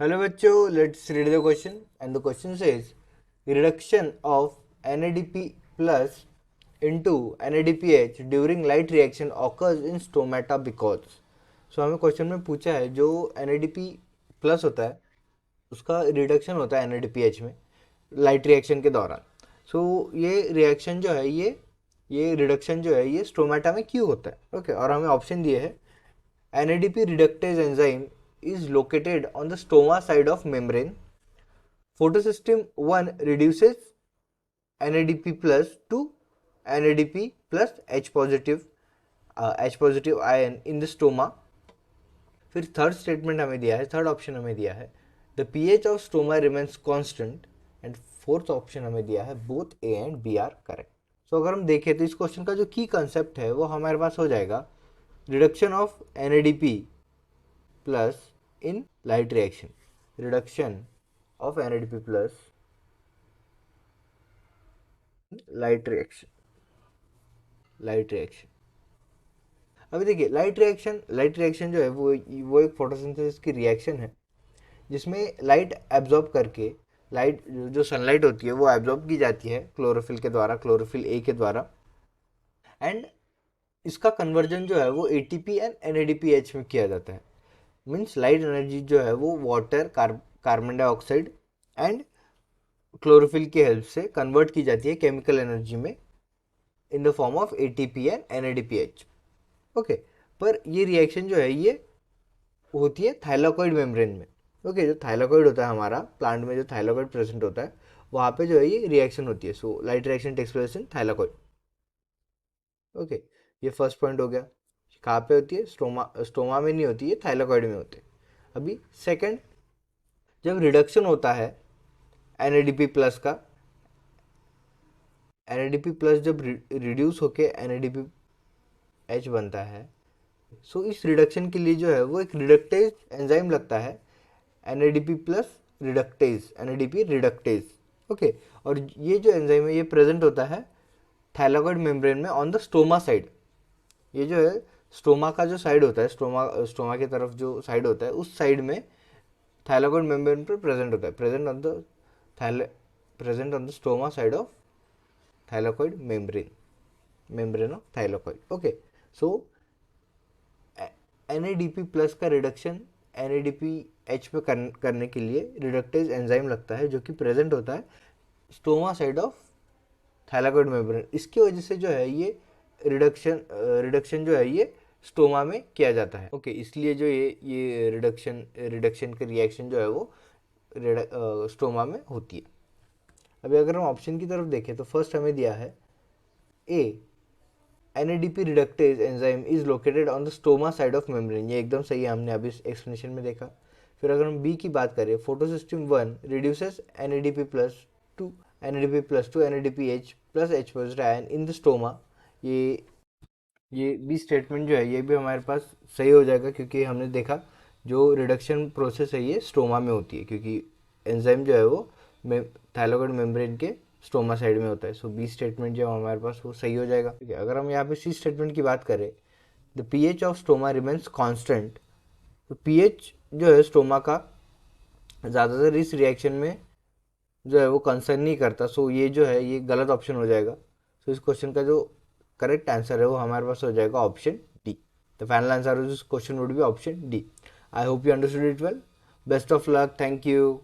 Hello bachcho, let's read the question. And the question says reduction of NADP plus into NADPH during light reaction occurs in stomata because. So हमें question में पूछा है जो NADP plus होता है उसका reduction होता है NADPH में लाइट रिएक्शन के दौरान. सो ये रिएक्शन जो है ये रिडक्शन जो है ये स्टोमेटा में क्यों होता है. ओके और हमें ऑप्शन दिए है NADP reductase enzyme is located on the stoma side of membrane. Photosystem 1 reduces NADP plus to NADP plus H positive ion in the stoma. फिर थर्ड स्टेटमेंट हमें दिया है, थर्ड ऑप्शन हमें दिया है the pH of stoma remains constant. And fourth option हमें दिया है both A and B are correct. So अगर हम देखें तो इस क्वेश्चन का जो की कंसेप्ट है वो हमारे पास हो जाएगा reduction of NADP plus in light reaction. Reduction of NADP plus light reaction. Light reaction. अभी देखिए लाइट रिएक्शन जो है वो एक फोटोसिंथेसिस की रिएक्शन है जिसमें लाइट एब्जॉर्ब करके लाइट जो सनलाइट होती है वो एब्जॉर्ब की जाती है क्लोरोफिल के द्वारा, क्लोरोफिल ए के द्वारा. एंड इसका कन्वर्जन जो है वो ATP एंड NADPH में किया जाता है. मीन्स लाइट एनर्जी जो है वो water, carbon dioxide and chlorophyll की हेल्प से कन्वर्ट की जाती है केमिकल एनर्जी में in the form of ATP and NADPH. Okay पर ये रिएक्शन जो है ये होती है थाइलाकॉइड मेम्ब्रेन में. ओके जो थाइलाकॉइड होता है हमारा प्लांट में, जो थाइलाकॉइड प्रेजेंट होता है वहाँ पे जो है ये रिएक्शन होती है. So light reaction takes place in thylakoid. Okay ये फर्स्ट पॉइंट हो गया. कहाँ पे होती है? स्टोमा में नहीं होती है, थाइलाकॉइड में होती है. अभी सेकंड, जब रिडक्शन होता है NADP प्लस का, NADP प्लस जब रिड्यूस होके NADPH बनता है, सो इस रिडक्शन के लिए जो है वो एक रिडक्टेज एंजाइम लगता है NADP plus reductase, NADP reductase. Okay और ये जो एंजाइम है ये प्रेजेंट होता है थाइलाकॉइड मेम्ब्रेन में ऑन द स्टोमा साइड. ये जो है स्टोमा का जो साइड होता है, स्टोमा की तरफ जो साइड होता है उस साइड में थाइलाकॉइड मेम्ब्रेन पर प्रेजेंट होता है, present on the stoma side of thylakoid membrane of thylakoid. Okay so NADP plus का रिडक्शन NADPH पे करने के लिए रिडक्टेज एंजाइम लगता है जो कि प्रेजेंट होता है stoma side of thylakoid membrane. इसकी वजह से जो है ये रिडक्शन जो है ये स्टोमा में किया जाता है. ओके इसलिए जो ये रिडक्शन की रिएक्शन जो है वो स्टोमा में होती है. अभी अगर हम ऑप्शन की तरफ देखें तो फर्स्ट हमें दिया है ए NADP reductase enzyme is located on the stoma side of membrane. ये एकदम सही है, हमने अभी एक्सप्लेनेशन में देखा. फिर अगर हम बी की बात करें, photosystem 1 reduces NADP plus two NADPH plus H positive ion in the stoma. ये बी स्टेटमेंट जो है ये भी हमारे पास सही हो जाएगा क्योंकि हमने देखा जो रिडक्शन प्रोसेस है ये स्टोमा में होती है क्योंकि एंजाइम जो है वो थाइलाकॉइड मेम्ब्रेन के स्टोमा साइड में होता है. सो बी स्टेटमेंट जो हमारे पास वो सही हो जाएगा. ठीक है अगर हम यहाँ पे सी स्टेटमेंट की बात करें, the pH of stoma remains constant. तो पीएच जो है स्टोमा का ज़्यादातर इस रिएक्शन में जो है वो कंसर्न नहीं करता. सो ये जो है ये गलत ऑप्शन हो जाएगा. सो इस क्वेश्चन का जो करेक्ट आंसर है वो हमारे पास हो जाएगा option D. The final answer of this question would be option D. I hope you understood it well. Best of luck. Thank you.